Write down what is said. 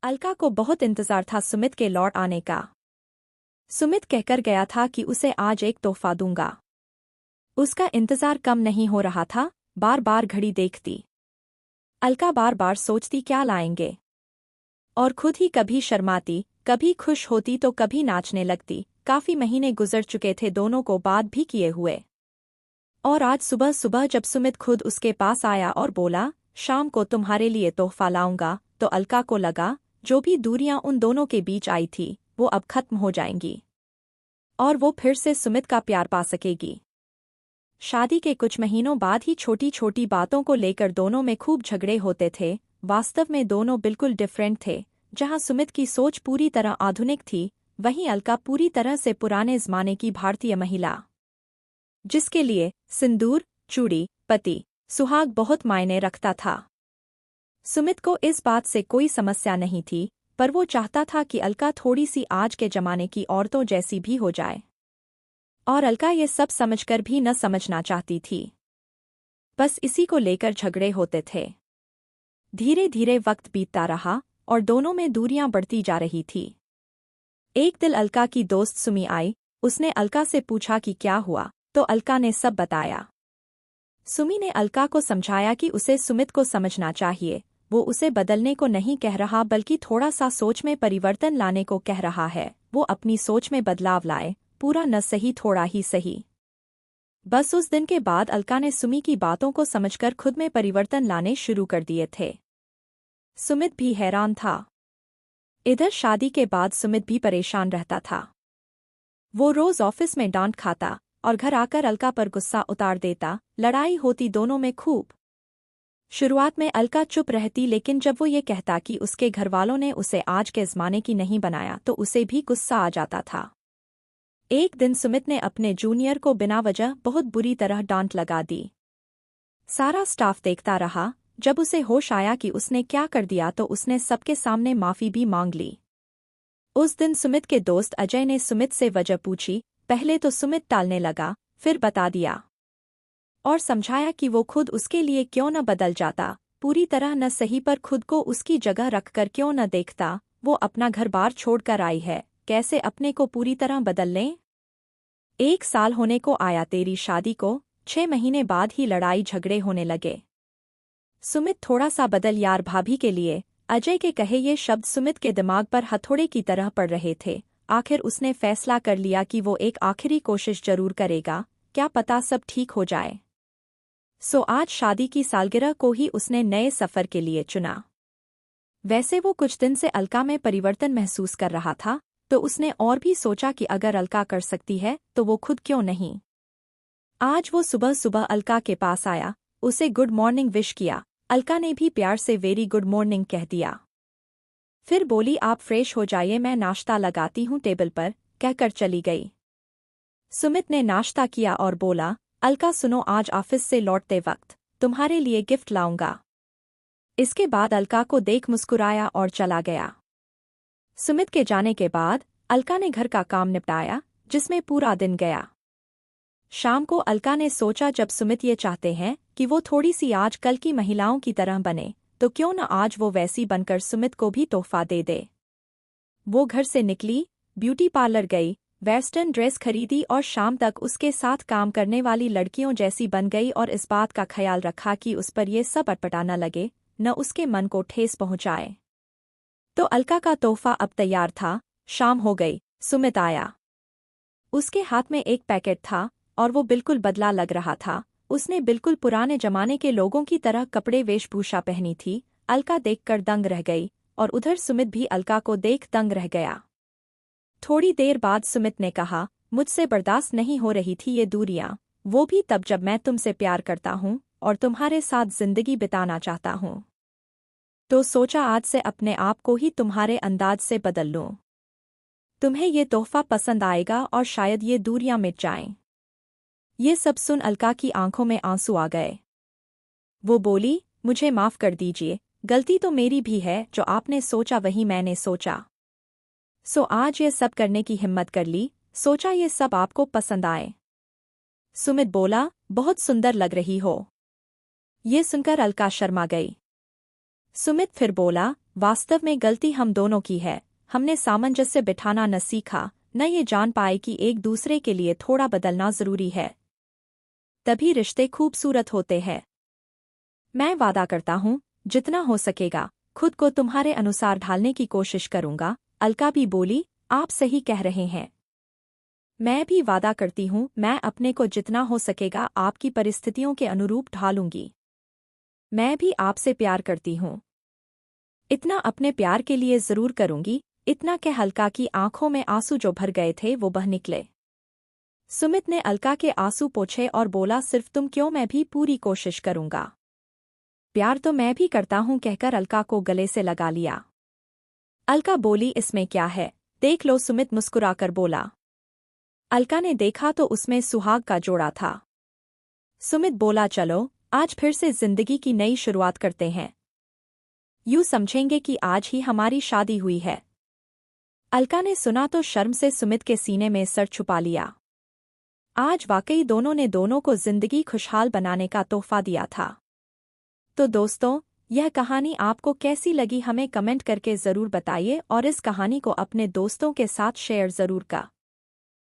अलका को बहुत इंतजार था सुमित के लौट आने का। सुमित कहकर गया था कि उसे आज एक तोहफा दूंगा। उसका इंतजार कम नहीं हो रहा था। बार बार घड़ी देखती अलका, बार बार सोचती क्या लाएंगे, और खुद ही कभी शर्माती, कभी खुश होती तो कभी नाचने लगती। काफी महीने गुजर चुके थे दोनों को बात भी किए हुए, और आज सुबह सुबह जब सुमित खुद उसके पास आया और बोला शाम को तुम्हारे लिए तोहफा लाऊंगा, तो अलका को लगा जो भी दूरियां उन दोनों के बीच आई थी वो अब खत्म हो जाएंगी और वो फिर से सुमित का प्यार पा सकेगी। शादी के कुछ महीनों बाद ही छोटी छोटी बातों को लेकर दोनों में खूब झगड़े होते थे। वास्तव में दोनों बिल्कुल डिफरेंट थे। जहां सुमित की सोच पूरी तरह आधुनिक थी, वहीं अलका पूरी तरह से पुराने जमाने की भारतीय महिला, जिसके लिए सिंदूर, चूड़ी, पति, सुहाग बहुत मायने रखता था। सुमित को इस बात से कोई समस्या नहीं थी, पर वो चाहता था कि अलका थोड़ी सी आज के जमाने की औरतों जैसी भी हो जाए, और अलका ये सब समझकर भी न समझना चाहती थी। बस इसी को लेकर झगड़े होते थे। धीरे धीरे वक्त बीतता रहा और दोनों में दूरियां बढ़ती जा रही थी। एक दिन अलका की दोस्त सुमी आई। उसने अलका से पूछा कि क्या हुआ, तो अलका ने सब बताया। सुमी ने अलका को समझाया कि उसे सुमित को समझना चाहिए। वो उसे बदलने को नहीं कह रहा, बल्कि थोड़ा सा सोच में परिवर्तन लाने को कह रहा है। वो अपनी सोच में बदलाव लाए, पूरा न सही थोड़ा ही सही। बस उस दिन के बाद अलका ने सुमी की बातों को समझकर खुद में परिवर्तन लाने शुरू कर दिए थे। सुमित भी हैरान था। इधर शादी के बाद सुमित भी परेशान रहता था। वो रोज ऑफिस में डांट खाता और घर आकर अलका पर गुस्सा उतार देता। लड़ाई होती दोनों में खूब। शुरुआत में अलका चुप रहती, लेकिन जब वो ये कहता कि उसके घरवालों ने उसे आज के ज़माने की नहीं बनाया, तो उसे भी गुस्सा आ जाता था। एक दिन सुमित ने अपने जूनियर को बिना वजह बहुत बुरी तरह डांट लगा दी। सारा स्टाफ देखता रहा। जब उसे होश आया कि उसने क्या कर दिया, तो उसने सबके सामने माफी भी मांग ली। उस दिन सुमित के दोस्त अजय ने सुमित से वजह पूछी। पहले तो सुमित टालने लगा, फिर बता दिया और समझाया कि वो खुद उसके लिए क्यों न बदल जाता। पूरी तरह न सही, पर खुद को उसकी जगह रखकर क्यों न देखता। वो अपना घर बार छोड़कर आई है, कैसे अपने को पूरी तरह बदल लें। 1 साल होने को आया तेरी शादी को। 6 महीने बाद ही लड़ाई झगड़े होने लगे। सुमित थोड़ा सा बदल यार भाभी के लिए। अजय के कहे ये शब्द सुमित के दिमाग पर हथौड़े की तरह पड़ रहे थे। आखिर उसने फैसला कर लिया कि वो एक आखिरी कोशिश जरूर करेगा, क्या पता सब ठीक हो जाए। सो आज शादी की सालगिरह को ही उसने नए सफर के लिए चुना। वैसे वो कुछ दिन से अलका में परिवर्तन महसूस कर रहा था, तो उसने और भी सोचा कि अगर अलका कर सकती है तो वो खुद क्यों नहीं। आज वो सुबह सुबह अलका के पास आया, उसे गुड मॉर्निंग विश किया। अलका ने भी प्यार से वेरी गुड मॉर्निंग कह दिया। फिर बोली आप फ्रेश हो जाइए, मैं नाश्ता लगाती हूँ टेबल पर, कहकर चली गई। सुमित ने नाश्ता किया और बोला अलका सुनो, आज ऑफिस से लौटते वक्त तुम्हारे लिए गिफ्ट लाऊंगा। इसके बाद अलका को देख मुस्कुराया और चला गया। सुमित के जाने के बाद अलका ने घर का काम निपटाया, जिसमें पूरा दिन गया। शाम को अलका ने सोचा जब सुमित ये चाहते हैं कि वो थोड़ी सी आज कल की महिलाओं की तरह बने, तो क्यों न आज वो वैसी बनकर सुमित को भी तोहफा दे दे। वो घर से निकली, ब्यूटी पार्लर गई, वेस्टर्न ड्रेस खरीदी और शाम तक उसके साथ काम करने वाली लड़कियों जैसी बन गई, और इस बात का ख्याल रखा कि उस पर ये सब अटपटा न लगे, न उसके मन को ठेस पहुंचाए। तो अलका का तोहफा अब तैयार था। शाम हो गई, सुमित आया। उसके हाथ में एक पैकेट था और वो बिल्कुल बदला लग रहा था। उसने बिल्कुल पुराने जमाने के लोगों की तरह कपड़े वेशभूषा पहनी थी। अलका देखकर दंग रह गई और उधर सुमित भी अलका को देख दंग रह गया। थोड़ी देर बाद सुमित ने कहा मुझसे बर्दाश्त नहीं हो रही थी ये दूरियां, वो भी तब जब मैं तुमसे प्यार करता हूँ और तुम्हारे साथ जिंदगी बिताना चाहता हूँ। तो सोचा आज से अपने आप को ही तुम्हारे अंदाज से बदल लूं। तुम्हें ये तोहफा पसंद आएगा और शायद ये दूरियां मिट जाएं। ये सब सुन अलका की आंखों में आंसू आ गए। वो बोली मुझे माफ कर दीजिए, गलती तो मेरी भी है, जो आपने सोचा वही मैंने सोचा। सो आज ये सब करने की हिम्मत कर ली, सोचा ये सब आपको पसंद आए। सुमित बोला बहुत सुंदर लग रही हो। ये सुनकर अलका शर्मा गई। सुमित फिर बोला वास्तव में गलती हम दोनों की है। हमने सामंजस्य बिठाना न सीखा, न ये जान पाए कि एक दूसरे के लिए थोड़ा बदलना जरूरी है, तभी रिश्ते खूबसूरत होते हैं। मैं वादा करता हूँ, जितना हो सकेगा खुद को तुम्हारे अनुसार ढालने की कोशिश करूंगा। अलका भी बोली, आप सही कह रहे हैं। मैं भी वादा करती हूँ, मैं अपने को जितना हो सकेगा आपकी परिस्थितियों के अनुरूप ढालूंगी। मैं भी आपसे प्यार करती हूँ, इतना अपने प्यार के लिए जरूर करूंगी। इतना कह अलका की आंखों में आंसू जो भर गए थे वो बह निकले। सुमित ने अलका के आंसू पोंछे और बोला, सिर्फ तुम क्यों, मैं भी पूरी कोशिश करूंगा। प्यार तो मैं भी करता हूं, कहकर अलका को गले से लगा लिया। अलका बोली, इसमें क्या है, देख लो, सुमित मुस्कुराकर बोला। अलका ने देखा तो उसमें सुहाग का जोड़ा था। सुमित बोला, चलो आज फिर से जिंदगी की नई शुरुआत करते हैं। यूं समझेंगे कि आज ही हमारी शादी हुई है। अलका ने सुना तो शर्म से सुमित के सीने में सर छुपा लिया। आज वाकई दोनों ने दोनों को जिंदगी खुशहाल बनाने का तोहफा दिया था। तो दोस्तों, यह कहानी आपको कैसी लगी हमें कमेंट करके ज़रूर बताइए और इस कहानी को अपने दोस्तों के साथ शेयर ज़रूर का।